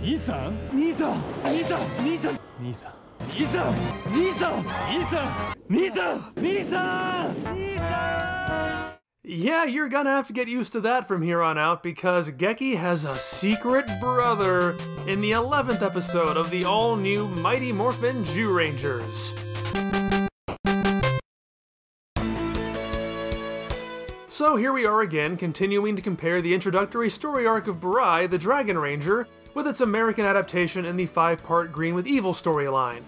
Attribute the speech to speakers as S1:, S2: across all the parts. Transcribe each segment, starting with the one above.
S1: Yeah, you're gonna have to get used to that from here on out, because Geki has a secret brother in the 11th episode of the all-new Mighty Morphin Zyurangers. So here we are again, continuing to compare the introductory story arc of Burai, the Dragon Ranger, with its American adaptation in the 5-part Green with Evil storyline.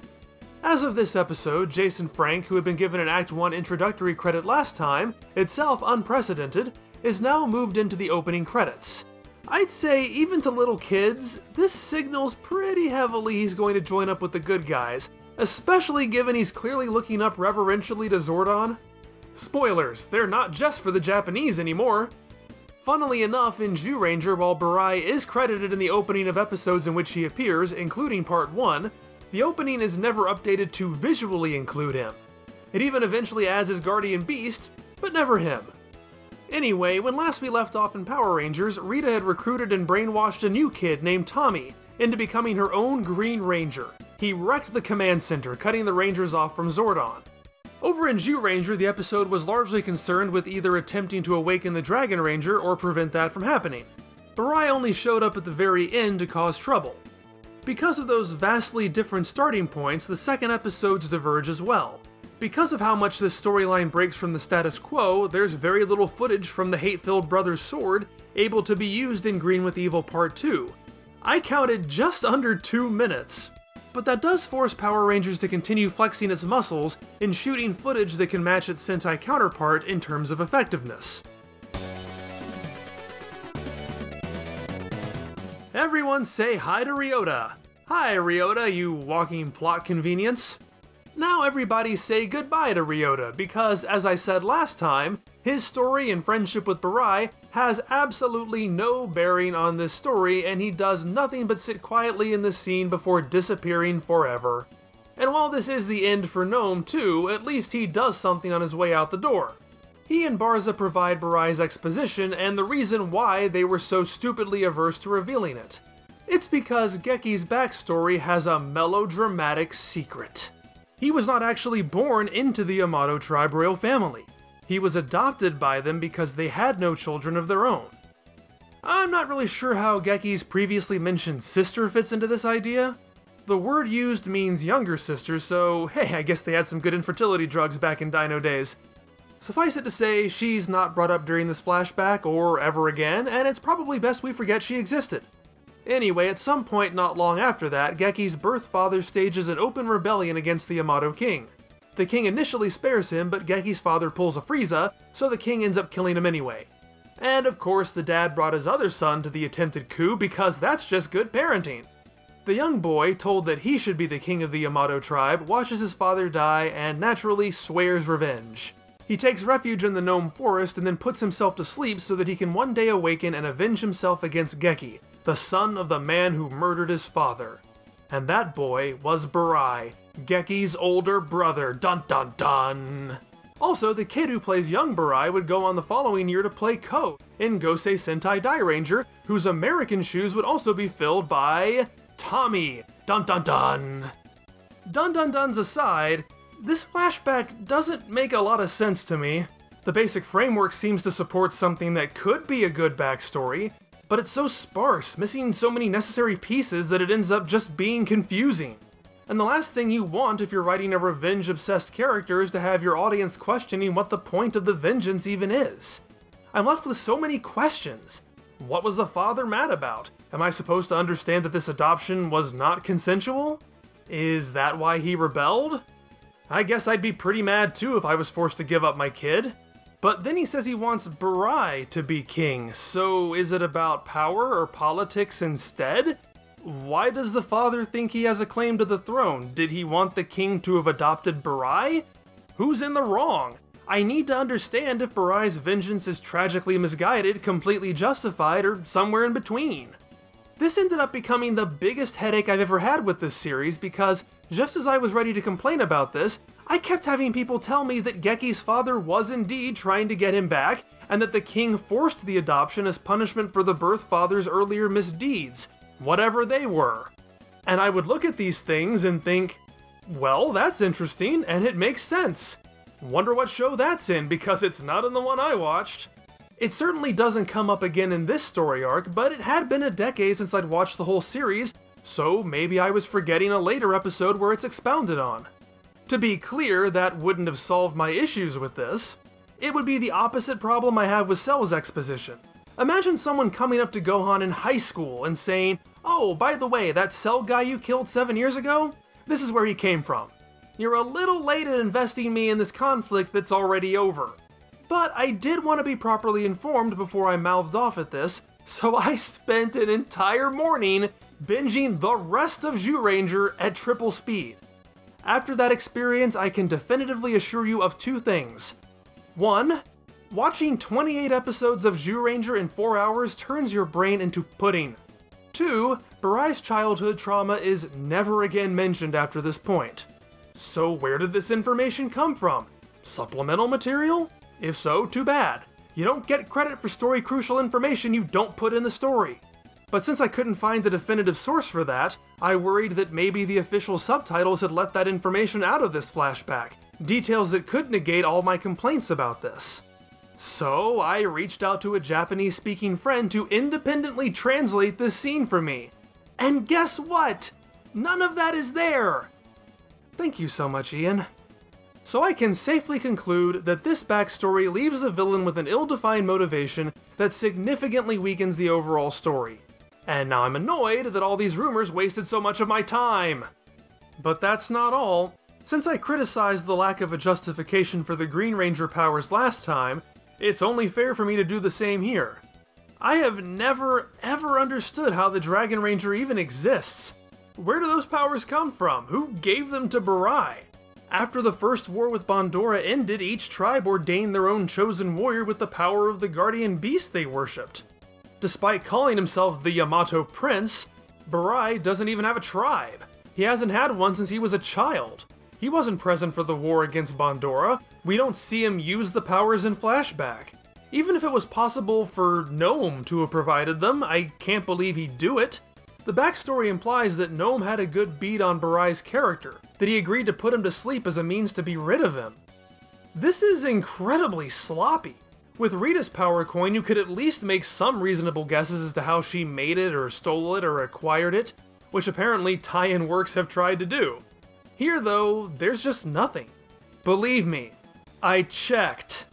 S1: As of this episode, Jason Frank, who had been given an Act 1 introductory credit last time, itself unprecedented, is now moved into the opening credits. I'd say, even to little kids, this signals pretty heavily he's going to join up with the good guys, especially given he's clearly looking up reverentially to Zordon. Spoilers, they're not just for the Japanese anymore. Funnily enough, in Zyuranger, while Burai is credited in the opening of episodes in which he appears, including Part 1, the opening is never updated to visually include him. It even eventually adds his guardian beast, but never him. Anyway, when last we left off in Power Rangers, Rita had recruited and brainwashed a new kid named Tommy into becoming her own Green Ranger. He wrecked the command center, cutting the Rangers off from Zordon. Over in Zyuranger, the episode was largely concerned with either attempting to awaken the Dragon Ranger or prevent that from happening. Burai only showed up at the very end to cause trouble. Because of those vastly different starting points, the second episodes diverge as well. Because of how much this storyline breaks from the status quo, there's very little footage from the hate-filled brother's sword able to be used in Green with Evil Part 2. I counted just under 2 minutes. But that does force Power Rangers to continue flexing its muscles in shooting footage that can match its Sentai counterpart in terms of effectiveness. Everyone say hi to Ryota! Hi Ryota, you walking plot convenience! Now everybody say goodbye to Ryota, because as I said last time, his story and friendship with Burai has absolutely no bearing on this story, and he does nothing but sit quietly in the scene before disappearing forever. And while this is the end for Gnome too, at least he does something on his way out the door. He and Barza provide Burai's exposition and the reason why they were so stupidly averse to revealing it. It's because Geki's backstory has a melodramatic secret. He was not actually born into the Yamato tribe royal family. He was adopted by them because they had no children of their own. I'm not really sure how Geki's previously mentioned sister fits into this idea. The word used means younger sister, so hey, I guess they had some good infertility drugs back in Dino days. Suffice it to say, she's not brought up during this flashback or ever again, and it's probably best we forget she existed. Anyway, at some point not long after that, Geki's birth father stages an open rebellion against the Yamato king. The king initially spares him, but Geki's father pulls a Frieza, so the king ends up killing him anyway. And of course, the dad brought his other son to the attempted coup because that's just good parenting. The young boy, told that he should be the king of the Yamato tribe, watches his father die and naturally swears revenge. He takes refuge in the Gnome Forest and then puts himself to sleep so that he can one day awaken and avenge himself against Geki, the son of the man who murdered his father. And that boy was Burai, Geki's older brother, dun dun dun! Also, the kid who plays young Burai would go on the following year to play Ko in Gosei Sentai Dairanger, whose American shoes would also be filled by Tommy, dun dun dun! Dun dun duns aside, this flashback doesn't make a lot of sense to me. The basic framework seems to support something that could be a good backstory, but it's so sparse, missing so many necessary pieces that it ends up just being confusing. And the last thing you want if you're writing a revenge-obsessed character is to have your audience questioning what the point of the vengeance even is. I'm left with so many questions. What was the father mad about? Am I supposed to understand that this adoption was not consensual? Is that why he rebelled? I guess I'd be pretty mad too if I was forced to give up my kid. But then he says he wants Burai to be king, so is it about power or politics instead? Why does the father think he has a claim to the throne? Did he want the king to have adopted Burai? Who's in the wrong? I need to understand if Burai's vengeance is tragically misguided, completely justified, or somewhere in between. This ended up becoming the biggest headache I've ever had with this series because just as I was ready to complain about this, I kept having people tell me that Geki's father was indeed trying to get him back, and that the king forced the adoption as punishment for the birth father's earlier misdeeds. whatever they were. And I would look at these things and think, well, that's interesting, and it makes sense. Wonder what show that's in, because it's not in the one I watched. It certainly doesn't come up again in this story arc, but it had been a decade since I'd watched the whole series, so maybe I was forgetting a later episode where it's expounded on. To be clear, that wouldn't have solved my issues with this. It would be the opposite problem I have with Cell's exposition. Imagine someone coming up to Gohan in high school and saying, "Oh, by the way, that Cell guy you killed 7 years ago? This is where he came from. You're a little late at investing me in this conflict that's already over." But I did want to be properly informed before I mouthed off at this, so I spent an entire morning binging the rest of Zyuranger at triple speed. After that experience, I can definitively assure you of 2 things. 1. Watching 28 episodes of Zyuranger in 4 hours turns your brain into pudding. 2. Burai's childhood trauma is never again mentioned after this point. So where did this information come from? Supplemental material? If so, too bad. You don't get credit for story crucial information you don't put in the story. But since I couldn't find the definitive source for that, I worried that maybe the official subtitles had left that information out of this flashback, details that could negate all my complaints about this. So I reached out to a Japanese-speaking friend to independently translate this scene for me. And guess what? None of that is there! Thank you so much, Ian. So I can safely conclude that this backstory leaves the villain with an ill-defined motivation that significantly weakens the overall story. And now I'm annoyed that all these rumors wasted so much of my time. But that's not all. Since I criticized the lack of a justification for the Green Ranger powers last time, it's only fair for me to do the same here. I have never, ever understood how the Dragon Ranger even exists. Where do those powers come from? Who gave them to Burai? After the first war with Bandora ended, each tribe ordained their own chosen warrior with the power of the guardian beast they worshipped. Despite calling himself the Yamato Prince, Burai doesn't even have a tribe. He hasn't had one since he was a child. He wasn't present for the war against Bandora. We don't see him use the powers in flashback. Even if it was possible for Gnome to have provided them, I can't believe he'd do it. The backstory implies that Gnome had a good beat on Burai's character, that he agreed to put him to sleep as a means to be rid of him. This is incredibly sloppy. With Rita's power coin, you could at least make some reasonable guesses as to how she made it, or stole it, or acquired it, which apparently tie-in works have tried to do. Here, though, there's just nothing. Believe me, I checked.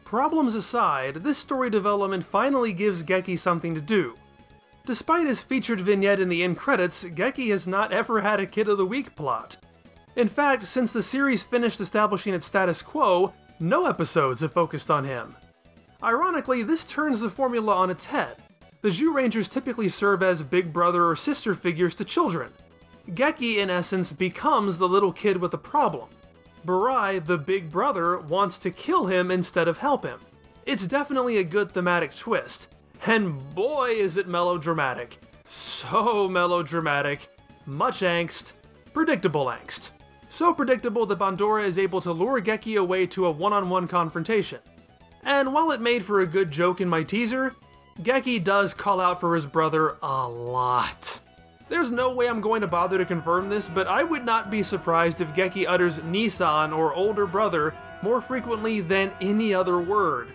S1: Problems aside, this story development finally gives Geki something to do. Despite his featured vignette in the end credits, Geki has not ever had a Kid of the Week plot. In fact, since the series finished establishing its status quo, no episodes have focused on him. Ironically, this turns the formula on its head. The Zyurangers typically serve as big brother or sister figures to children. Geki, in essence, becomes the little kid with a problem. Burai, the big brother, wants to kill him instead of help him. It's definitely a good thematic twist. And boy is it melodramatic. So melodramatic. Much angst. Predictable angst. So predictable that Bandora is able to lure Geki away to a one-on-one confrontation. And while it made for a good joke in my teaser, Geki does call out for his brother a lot. There's no way I'm going to bother to confirm this, but I would not be surprised if Geki utters Nissan or older brother more frequently than any other word.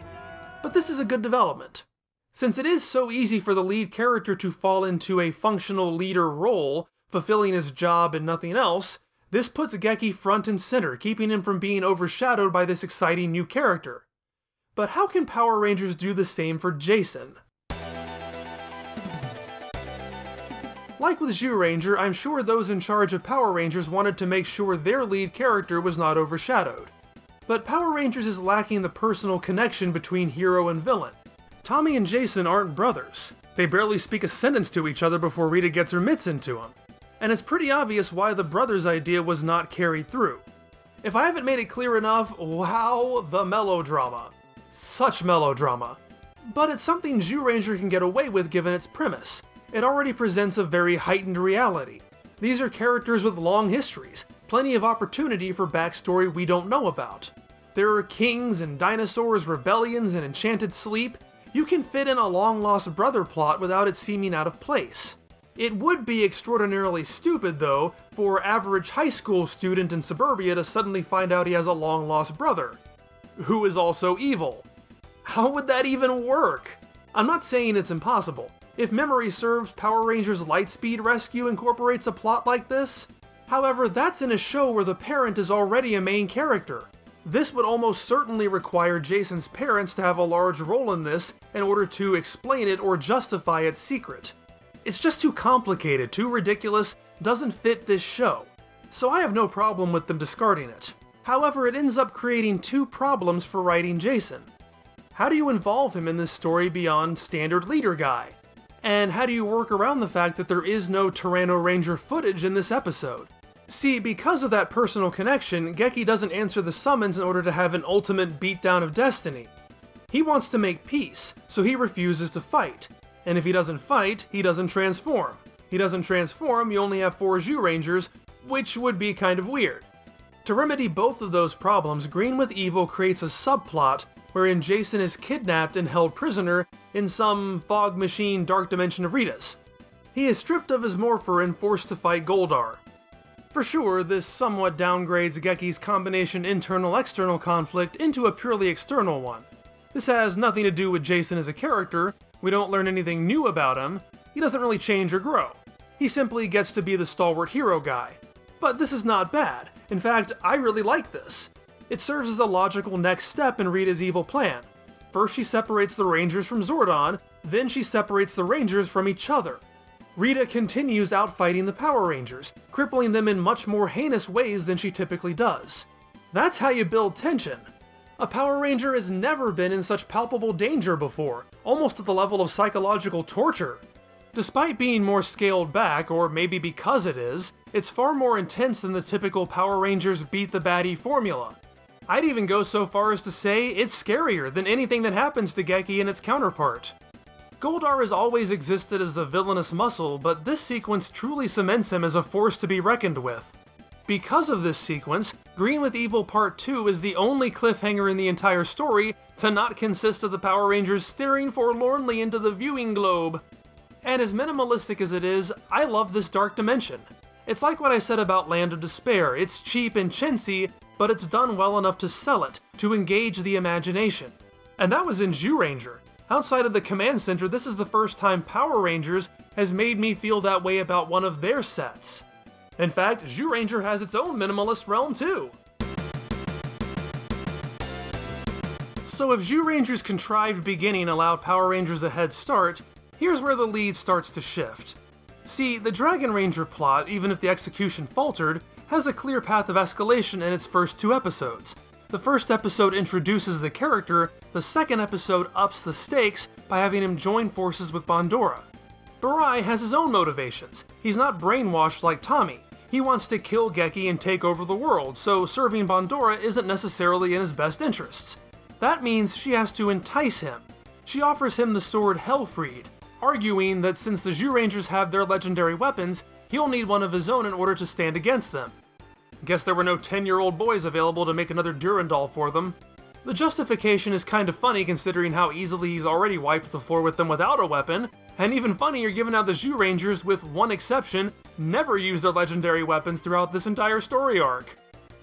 S1: But this is a good development. Since it is so easy for the lead character to fall into a functional leader role, fulfilling his job and nothing else, this puts Geki front and center, keeping him from being overshadowed by this exciting new character. But how can Power Rangers do the same for Jason? Like with Zyuranger, I'm sure those in charge of Power Rangers wanted to make sure their lead character was not overshadowed. But Power Rangers is lacking the personal connection between hero and villain. Tommy and Jason aren't brothers. They barely speak a sentence to each other before Rita gets her mitts into them. And it's pretty obvious why the brothers idea was not carried through. If I haven't made it clear enough, wow, the melodrama. Such melodrama. But it's something Zyuranger can get away with given its premise. It already presents a very heightened reality. These are characters with long histories, plenty of opportunity for backstory we don't know about. There are kings and dinosaurs, rebellions, and enchanted sleep. You can fit in a long-lost brother plot without it seeming out of place. It would be extraordinarily stupid, though, for average high school student in suburbia to suddenly find out he has a long-lost brother, who is also evil. How would that even work? I'm not saying it's impossible. If memory serves, Power Rangers Lightspeed Rescue incorporates a plot like this. However, that's in a show where the parent is already a main character. This would almost certainly require Jason's parents to have a large role in this in order to explain it or justify its secret. It's just too complicated, too ridiculous, doesn't fit this show. So I have no problem with them discarding it. However, it ends up creating two problems for writing Jason. How do you involve him in this story beyond standard leader guy? And how do you work around the fact that there is no Tyranno Ranger footage in this episode? See, because of that personal connection, Geki doesn't answer the summons in order to have an ultimate beatdown of destiny. He wants to make peace, so he refuses to fight. And if he doesn't fight, he doesn't transform. He doesn't transform, you only have 4 Zyurangers, which would be kind of weird. To remedy both of those problems, Green with Evil creates a subplot wherein Jason is kidnapped and held prisoner in some fog machine dark dimension of Rita's. He is stripped of his morpher and forced to fight Goldar. For sure, this somewhat downgrades Geki's combination internal-external conflict into a purely external one. This has nothing to do with Jason as a character, we don't learn anything new about him, he doesn't really change or grow. He simply gets to be the stalwart hero guy. But this is not bad. In fact, I really like this. It serves as a logical next step in Rita's evil plan. First she separates the Rangers from Zordon, then she separates the Rangers from each other. Rita continues outfighting the Power Rangers, crippling them in much more heinous ways than she typically does. That's how you build tension. A Power Ranger has never been in such palpable danger before, almost at the level of psychological torture. Despite being more scaled back, or maybe because it is, it's far more intense than the typical Power Rangers beat the baddie formula. I'd even go so far as to say it's scarier than anything that happens to Geki and its counterpart. Goldar has always existed as the villainous muscle, but this sequence truly cements him as a force to be reckoned with. Because of this sequence, Green with Evil Part 2 is the only cliffhanger in the entire story to not consist of the Power Rangers staring forlornly into the viewing globe. And as minimalistic as it is, I love this dark dimension. It's like what I said about Land of Despair, it's cheap and chintzy, but it's done well enough to sell it, to engage the imagination. And that was in Zyuranger. Outside of the command center, this is the first time Power Rangers has made me feel that way about one of their sets. In fact, Zyuranger has its own minimalist realm too. So if Zyuranger's contrived beginning allowed Power Rangers a head start, here's where the lead starts to shift. See, the Dragon Ranger plot, even if the execution faltered, has a clear path of escalation in its first 2 episodes. The first episode introduces the character, the second episode ups the stakes by having him join forces with Bandora. Burai has his own motivations. He's not brainwashed like Tommy. He wants to kill Geki and take over the world, so serving Bandora isn't necessarily in his best interests. That means she has to entice him. She offers him the sword Hellfried, arguing that since the Zyurangers have their legendary weapons, he'll need one of his own in order to stand against them. Guess there were no 10-year-old boys available to make another Durandal for them. The justification is kind of funny considering how easily he's already wiped the floor with them without a weapon, and even funnier given how the Zyurangers, with one exception, never use their legendary weapons throughout this entire story arc.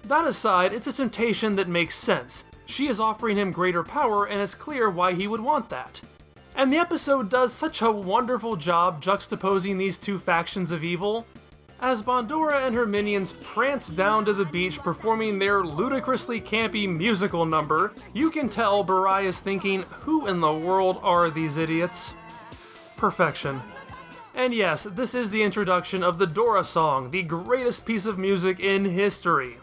S1: That aside, it's a temptation that makes sense. She is offering him greater power, and it's clear why he would want that. And the episode does such a wonderful job juxtaposing these two factions of evil. As Bandora and her minions prance down to the beach performing their ludicrously campy musical number, you can tell Burai is thinking, who in the world are these idiots? Perfection. And yes, this is the introduction of the Dora song, the greatest piece of music in history.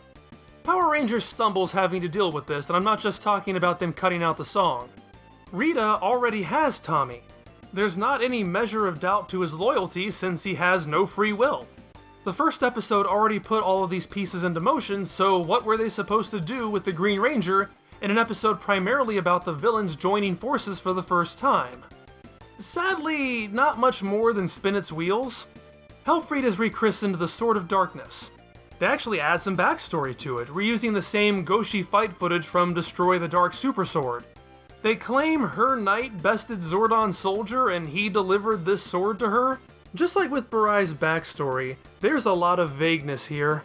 S1: Power Rangers stumbles having to deal with this, and I'm not just talking about them cutting out the song. Rita already has Tommy. There's not any measure of doubt to his loyalty since he has no free will. The first episode already put all of these pieces into motion, so what were they supposed to do with the Green Ranger in an episode primarily about the villains joining forces for the first time? Sadly, not much more than spin its wheels. Hellfried is rechristened the Sword of Darkness. They actually add some backstory to it, reusing the same Goshi fight footage from Destroy the Dark Super Sword. They claim her knight bested Zordon's soldier and he delivered this sword to her. Just like with Burai's backstory, there's a lot of vagueness here.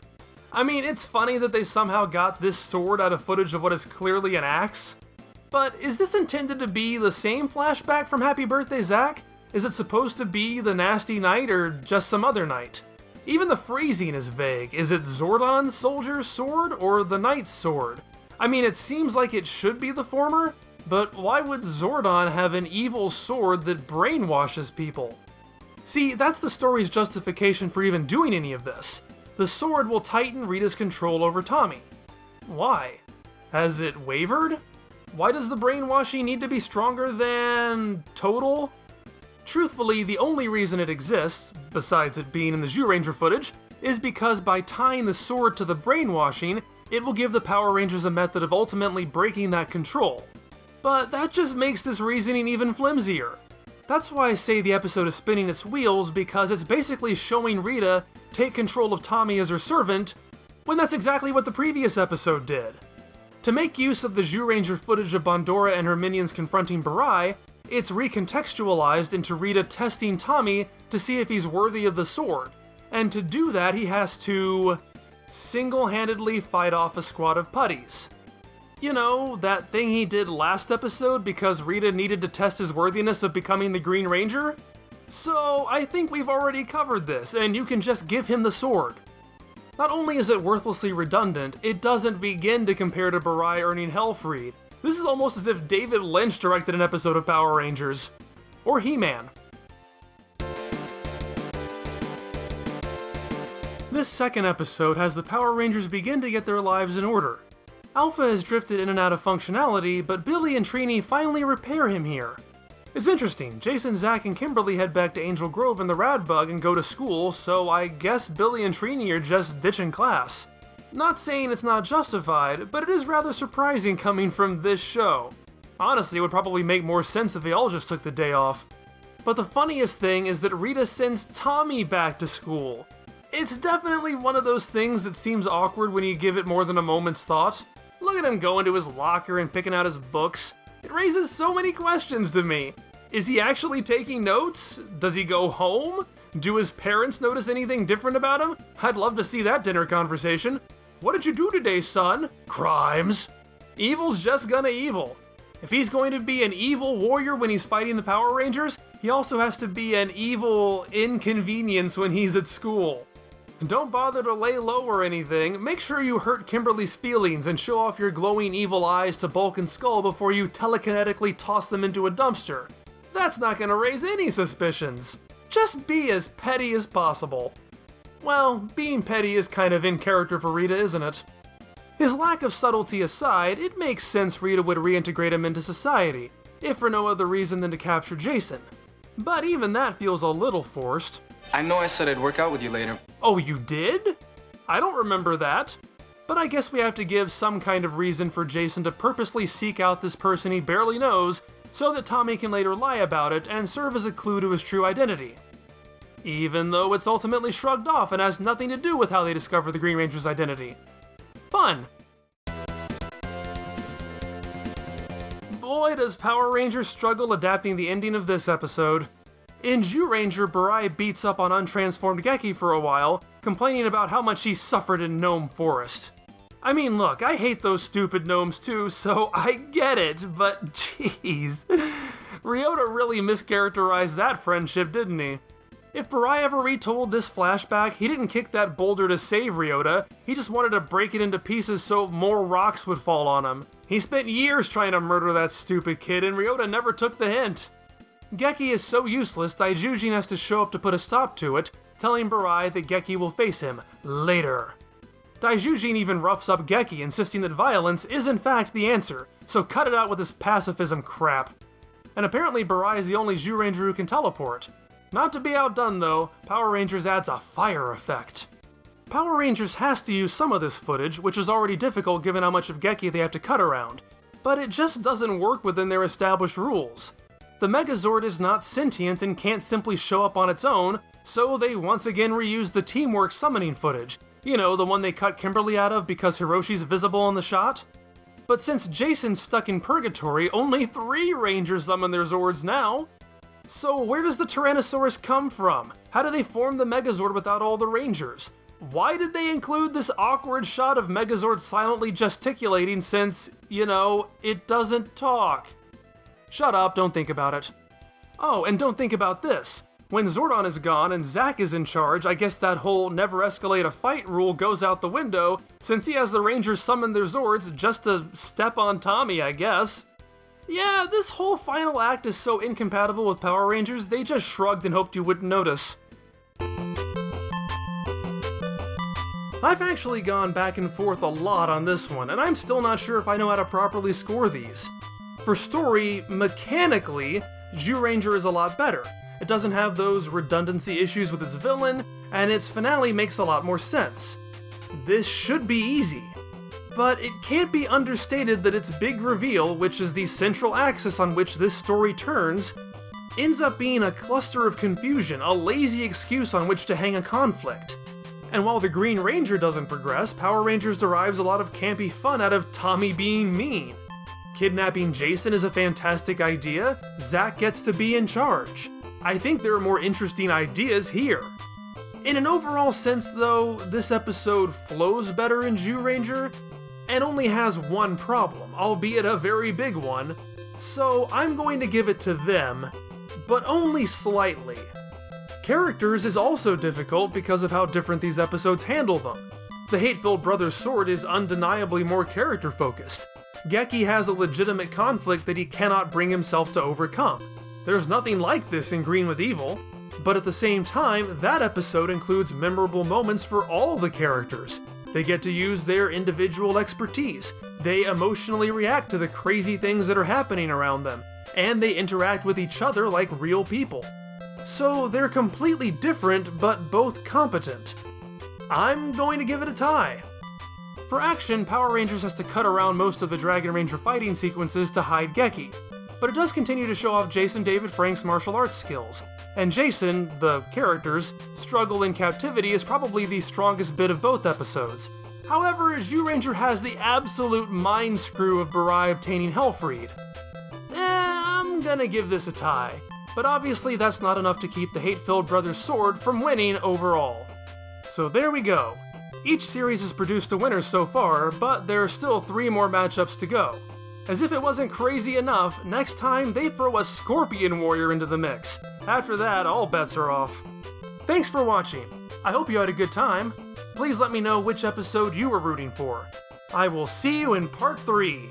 S1: I mean, it's funny that they somehow got this sword out of footage of what is clearly an axe, but is this intended to be the same flashback from Happy Birthday Zack? Is it supposed to be the nasty knight or just some other knight? Even the phrasing is vague. Is it Zordon's soldier's sword or the knight's sword? I mean, it seems like it should be the former, but why would Zordon have an evil sword that brainwashes people? See, that's the story's justification for even doing any of this. The sword will tighten Rita's control over Tommy. Why? Has it wavered? Why does the brainwashing need to be stronger than total? Truthfully, the only reason it exists, besides it being in the Zyuranger footage, is because by tying the sword to the brainwashing, it will give the Power Rangers a method of ultimately breaking that control. But that just makes this reasoning even flimsier. That's why I say the episode is spinning its wheels, because it's basically showing Rita take control of Tommy as her servant, when that's exactly what the previous episode did. To make use of the Zyuranger footage of Bandora and her minions confronting Burai, it's recontextualized into Rita testing Tommy to see if he's worthy of the sword, and to do that he has to single-handedly fight off a squad of putties. You know, that thing he did last episode because Rita needed to test his worthiness of becoming the Green Ranger? So, I think we've already covered this, and you can just give him the sword. Not only is it worthlessly redundant, it doesn't begin to compare to Burai earning Hellfried. This is almost as if David Lynch directed an episode of Power Rangers. Or He-Man. This second episode has the Power Rangers begin to get their lives in order. Alpha has drifted in and out of functionality, but Billy and Trini finally repair him here. It's interesting, Jason, Zack, and Kimberly head back to Angel Grove in the Radbug and go to school, so I guess Billy and Trini are just ditching class. Not saying it's not justified, but it is rather surprising coming from this show. Honestly, it would probably make more sense if they all just took the day off. But the funniest thing is that Rita sends Tommy back to school. It's definitely one of those things that seems awkward when you give it more than a moment's thought. Look at him going to his locker and picking out his books. It raises so many questions to me. Is he actually taking notes? Does he go home? Do his parents notice anything different about him? I'd love to see that dinner conversation. What did you do today, son? Crimes. Evil's just gonna evil. If he's going to be an evil warrior when he's fighting the Power Rangers, he also has to be an evil inconvenience when he's at school. And don't bother to lay low or anything. Make sure you hurt Kimberly's feelings and show off your glowing evil eyes to Bulk and Skull before you telekinetically toss them into a dumpster. That's not gonna raise any suspicions. Just be as petty as possible. Well, being petty is kind of in character for Rita, isn't it? His lack of subtlety aside, it makes sense Rita would reintegrate him into society, if for no other reason than to capture Jason. But even that feels a little forced.
S2: I know I said I'd work out with you later.
S1: Oh, you did? I don't remember that. But I guess we have to give some kind of reason for Jason to purposely seek out this person he barely knows, so that Tommy can later lie about it and serve as a clue to his true identity. Even though it's ultimately shrugged off and has nothing to do with how they discover the Green Ranger's identity. Fun! Boy, does Power Rangers struggle adapting the ending of this episode. In Zyuranger, Burai beats up on untransformed Geki for a while, complaining about how much he suffered in Gnome Forest. I mean, look, I hate those stupid gnomes too, so I get it, but jeez. Ryota really mischaracterized that friendship, didn't he? If Burai ever retold this flashback, he didn't kick that boulder to save Ryota, he just wanted to break it into pieces so more rocks would fall on him. He spent years trying to murder that stupid kid, and Ryota never took the hint. Geki is so useless, Daijujin has to show up to put a stop to it, telling Burai that Geki will face him later. Daijujin even roughs up Geki, insisting that violence is in fact the answer, so cut it out with this pacifism crap. And apparently Burai is the only Zyuranger who can teleport. Not to be outdone though, Power Rangers adds a fire effect. Power Rangers has to use some of this footage, which is already difficult given how much of Geki they have to cut around, but it just doesn't work within their established rules. The Megazord is not sentient and can't simply show up on its own, so they once again reuse the teamwork summoning footage. You know, the one they cut Kimberly out of because Hiroshi's visible in the shot? But since Jason's stuck in purgatory, only 3 Rangers summon their Zords now. So where does the Tyrannosaurus come from? How do they form the Megazord without all the Rangers? Why did they include this awkward shot of Megazord silently gesticulating since, you know, it doesn't talk? Shut up, don't think about it. Oh, and don't think about this. When Zordon is gone and Zack is in charge, I guess that whole never escalate a fight rule goes out the window, since he has the Rangers summon their Zords just to step on Tommy, I guess. Yeah, this whole final act is so incompatible with Power Rangers, they just shrugged and hoped you wouldn't notice. I've actually gone back and forth a lot on this one, and I'm still not sure if I know how to properly score these. For story, mechanically, Zyuranger is a lot better. It doesn't have those redundancy issues with its villain, and its finale makes a lot more sense. This should be easy. But it can't be understated that its big reveal, which is the central axis on which this story turns, ends up being a cluster of confusion, a lazy excuse on which to hang a conflict. And while the Green Ranger doesn't progress, Power Rangers derives a lot of campy fun out of Tommy being mean. Kidnapping Jason is a fantastic idea, Zack gets to be in charge. I think there are more interesting ideas here. In an overall sense though, this episode flows better in Zyuranger, and only has one problem, albeit a very big one, so I'm going to give it to them, but only slightly. Characters is also difficult because of how different these episodes handle them. The Hate-Filled Brothers sword is undeniably more character-focused. Geki has a legitimate conflict that he cannot bring himself to overcome. There's nothing like this in Green with Evil, but at the same time, that episode includes memorable moments for all the characters. They get to use their individual expertise, they emotionally react to the crazy things that are happening around them, and they interact with each other like real people. So they're completely different, but both competent. I'm going to give it a tie. For action, Power Rangers has to cut around most of the Dragon Ranger fighting sequences to hide Geki, but it does continue to show off Jason David Frank's martial arts skills. And Jason, the character's, struggle in captivity is probably the strongest bit of both episodes. However, Zyuranger has the absolute mind screw of Burai obtaining Hellfried. I'm gonna give this a tie, but obviously that's not enough to keep the Hate-Filled Brothers sword from winning overall. So there we go. Each series has produced a winner so far, but there are still 3 more matchups to go. As if it wasn't crazy enough, next time they throw a Scorpion Warrior into the mix. After that, all bets are off. Thanks for watching. I hope you had a good time. Please let me know which episode you were rooting for. I will see you in part 3.